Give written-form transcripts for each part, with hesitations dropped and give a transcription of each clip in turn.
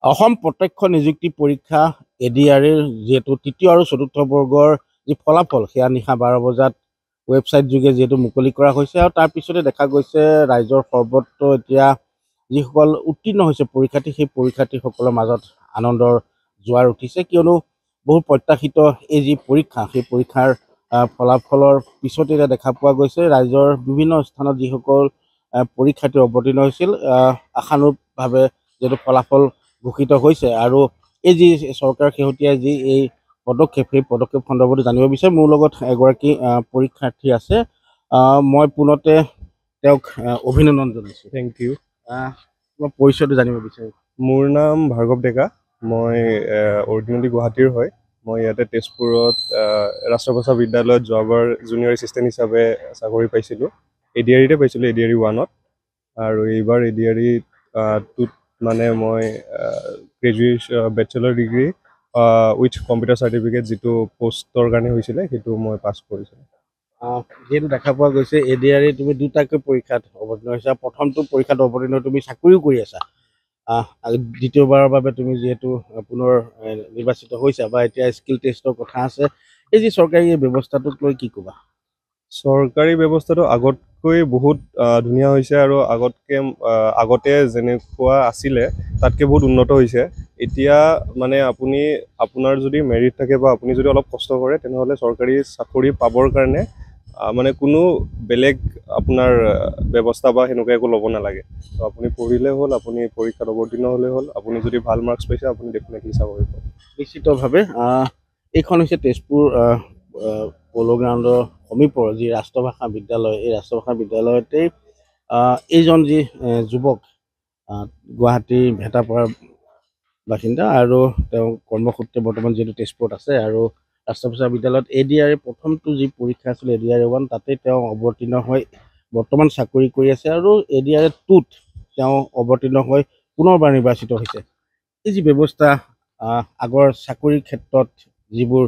অসম প্ৰত্যক্ষ নিযুক্তি পৰীক্ষা এডিআৰইৰ যেহেতু তৃতীয় আৰু চতুৰ্থ বৰ্গৰ যি ফলাফল সেয়া নিশা 12 বজাত ৱেবছাইট যোগে যেহেতু মুকলি কৰা হৈছে আৰু তাৰ পিছতে দেখা গৈছে ৰাইজৰ সৰ্বত্ৰ এতিয়া যিসকল উত্তীৰ্ণ হৈছে পৰীক্ষাৰ্থী সেই পৰীক্ষাৰ্থীসকলৰ মাজত আনন্দৰ জোৱাৰ উঠিছে কিয়নো বহু প্ৰত্যাশিত এই যি পৰীক্ষা সেই পৰীক্ষাৰ ফলাফলৰ পিছতে দেখা পোৱা গৈছে ৰাইজৰ বিভিন্ন স্থানত যিসকল পৰীক্ষাৰ্থী অৱতীৰ্ণ হৈছিল আশানুৰূপভাৱে যেহেতু ফলাফল ঘোষিত হৈছে আৰু এই যি চৰকাৰ শেহতীয়া যি এই পদক্ষেপ সেই পদক্ষেপ সন্দৰ্ভত জানিব বিচাৰে মোৰ লগত এগৰাকী পৰীক্ষাৰ্থী আছে মই পুনতে তেওঁক অভিনন্দন জনাইছোঁ। Thank you. মই পৰিচয়টো জানিব বিচাৰোঁ। মোৰ নাম ভাৰ্গৱ ডেকা, মই অৰিজিনেলি গুৱাহাটীৰ হয়। মই ইয়াতে তেজপুৰত ৰাষ্ট্ৰভাষা বিদ্যালয়ত যোৱাবাৰ জুনিয়ৰ এছিষ্টেণ্ট হিচাপে চাকৰি পাইছিলোঁ। এডিআৰইতে পাইছিলোঁ, এডিআৰই 1ত, আৰু এইবাৰ এডিআৰই 2ত মানে মই bachelor degree with computer certificate যিটো পষ্টৰ কাৰণে হৈছিলে সেইটো মই পাছ কৰিছিলোঁ। যিহেতু দেখা পোৱা গৈছে এডিআৰই তুমি দুটাকৈ পৰীক্ষাত অৱতীৰ্ণ হৈছা, প্ৰথমটো পৰীক্ষাত অৱতীৰ্ণ তুমি চাকৰিও কৰি আছা, দ্বিতীয়বাৰৰ বাবে তুমি যিহেতু পুনৰ নিৰ্বাচিত হৈছা বা এতিয়া স্কিল টেষ্টৰ কথা আছে, এই যি চৰকাৰী এই ব্যৱস্থাটোক লৈ কি ক'বা? চৰকাৰী ব্যৱস্থাটো আগতকৈ বহুত ধুনীয়া হৈছে আৰু আগতে যেনেকুৱা আছিলে তাতকৈ বহুত উন্নত হৈছে। এতিয়া মানে আপোনাৰ যদি মেৰিট থাকে বা আপুনি যদি অলপ কষ্ট কৰে তেনেহ'লে চৰকাৰী চাকৰি পাবৰ কাৰণে মানে কোনো বেলেগ আপোনাৰ ব্যৱস্থা বা সেনেকুৱা একো ল'ব নালাগে। তো আপুনি পঢ়িলে হ'ল, আপুনি পৰীক্ষাত অৱতীৰ্ণ হ'লে হ'ল, আপুনি যদি ভাল মাৰ্কছ পাইছে আপুনি ডেফিনেটলি চাকৰি পাব। নিশ্চিতভাৱে এইখন হৈছে তেজপুৰ প'ল' গ্ৰাউণ্ডৰ সমীপৰ যি ৰাষ্ট্ৰভাষা বিদ্যালয়, এই ৰাষ্ট্ৰভাষা বিদ্যালয়তেই এইজন যি যুৱক গুৱাহাটীৰ ভেটাপাৰাৰ বাসিন্দা আৰু তেওঁ কৰ্মসূত্ৰে বৰ্তমান যিহেতু তেজপুৰত আছে আৰু ৰাষ্ট্ৰভাষা বিদ্যালয়ত এডিআৰই প্ৰথমটো যি পৰীক্ষা আছিলে এডিআৰই 1 তাতে তেওঁ অৱতীৰ্ণ হৈ বৰ্তমান চাকৰি কৰি আছে আৰু এডিআৰই 2ত তেওঁ অৱতীৰ্ণ হৈ পুনৰবাৰ নিৰ্বাচিত হৈছে। এই যি ব্যৱস্থা আগৰ চাকৰিৰ ক্ষেত্ৰত যিবোৰ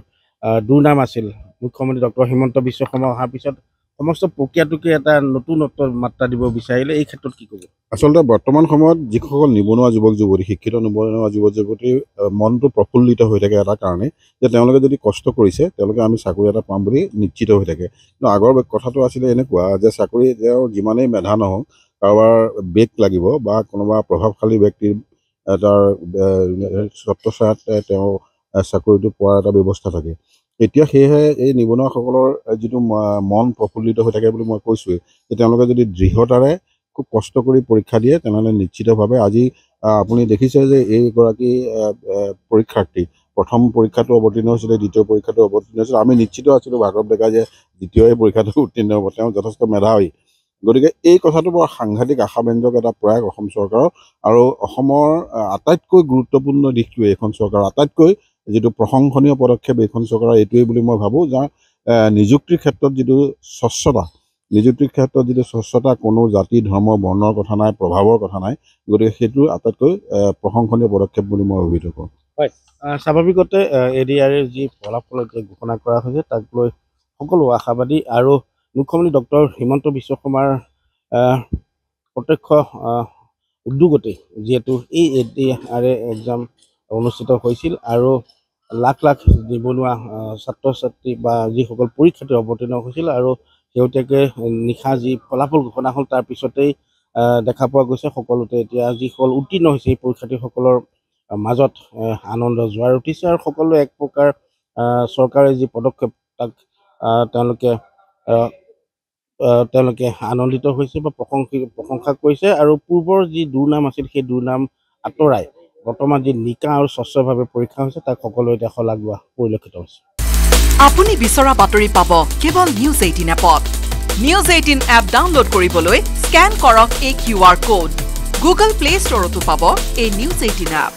দুৰ্নাম আছিল, মুখ্যমন্ত্ৰী ডক্টৰ হিমন্ত বিশ্ব শৰ্মা অহাৰ পিছত সমস্ত প্ৰক্ৰিয়াটোকে এটা নতুনত্ব মাত্ৰা দিব বিচাৰিলে, এই ক্ষেত্ৰত কি ক'ব? আচলতে বৰ্তমান সময়ত যিসকল নিবনুৱা যুৱক যুৱতী, শিক্ষিত নিবনুৱা যুৱক যুৱতীৰ মনটো প্ৰফুল্লিত হৈ থাকে এটা কাৰণে যে তেওঁলোকে যদি কষ্ট কৰিছে তেওঁলোকে আমি চাকৰি এটা পাম বুলি নিশ্চিত হৈ থাকে। কিন্তু আগৰ কথাটো আছিলে এনেকুৱা যে চাকৰি তেওঁৰ যিমানেই মেধা নহওক, কাৰোবাৰ বেগ লাগিব বা কোনোবা প্ৰভাৱশালী ব্যক্তিৰ এটাৰ ছত্ৰছায়াত তেওঁ চাকৰিটো পোৱাৰ এটা ব্যৱস্থা থাকে। এতিয়া সেয়েহে এই নিবনুৱাসকলৰ যিটো মন প্ৰফুল্লিত হৈ থাকে বুলি মই কৈছোঁৱেই যে তেওঁলোকে যদি দৃঢ়তাৰে খুব কষ্ট কৰি পৰীক্ষা দিয়ে তেনেহ'লে নিশ্চিতভাৱে আজি আপুনি দেখিছে যে এইগৰাকী পৰীক্ষাৰ্থী প্ৰথম পৰীক্ষাটো অৱতীৰ্ণ হৈছিলে, দ্বিতীয় পৰীক্ষাটো অৱতীৰ্ণ হৈছিলে। আমি নিশ্চিত আছিলোঁ ভাৰ্গৱ ডেকা যে দ্বিতীয় পৰীক্ষাটো উত্তীৰ্ণ হ'ব, তেওঁ যথেষ্ট মেধাৱী। গতিকে এই কথাটো বৰ সাংঘাতিক আশাব্যঞ্জক এটা প্ৰয়াস অসম চৰকাৰৰ, আৰু অসমৰ আটাইতকৈ গুৰুত্বপূৰ্ণ দিশটোৱে এইখন চৰকাৰৰ আটাইতকৈ যিটো প্ৰশংসনীয় পদক্ষেপ এইখন চৰকাৰৰ এইটোৱেই বুলি মই ভাবোঁ যে নিযুক্তিৰ ক্ষেত্ৰত যিটো স্বচ্ছতা, কোনো জাতি ধৰ্ম বৰ্ণৰ কথা নাই, প্ৰভাৱৰ কথা নাই, গতিকে সেইটো আটাইতকৈ প্ৰশংসনীয় পদক্ষেপ বুলি মই অভিহিত কৰোঁ। হয়, স্বাভাৱিকতে এডিআৰইৰ যি ফলাফল ঘোষণা কৰা হৈছে তাক লৈ সকলো আশাবাদী আৰু মুখ্যমন্ত্ৰী ডক্টৰ হিমন্ত বিশ্ব শৰ্মাৰ প্ৰত্যক্ষ উদ্যোগতেই যিহেতু এই এডিআৰই এক্সাম অনুষ্ঠিত হৈছিল আৰু লাখ লাখ নিবনুৱা ছাত্ৰ ছাত্ৰী বা যিসকল পৰীক্ষাৰ্থী অৱতীৰ্ণ হৈছিল আৰু শেহতীয়াকৈ নিশা যি ফলাফল ঘোষণা হ'ল তাৰ পিছতেই দেখা পোৱা গৈছে সকলোতে এতিয়া যিসকল উত্তীৰ্ণ হৈছে সেই পৰীক্ষাৰ্থীসকলৰ মাজত আনন্দ জোৱাৰ উঠিছে আৰু সকলোৱে এক প্ৰকাৰ চৰকাৰে যি পদক্ষেপ তাক তেওঁলোকে আনন্দিত হৈছে বা প্ৰশংসা কৰিছে আৰু পূৰ্বৰ যি দুৰ্নাম আছিল সেই দুৰ্নাম আঁতৰাই বৰ্তমান যি নিকা আৰু স্বচ্ছভাৱে পৰীক্ষা হৈছে তাক সকলোৱে এতিয়া শলাগ লোৱা পৰিলক্ষিত হৈছে। আপুনি বিচৰা বাতৰি পাব কেৱল নিউজ 18 এপত। নিউজ 18 এপ ডাউনলোড কৰিবলৈ স্কেন কৰক এই QR কোড। গুগল প্লে ষ্টৰতো পাব এই নিউজ 18 এপ।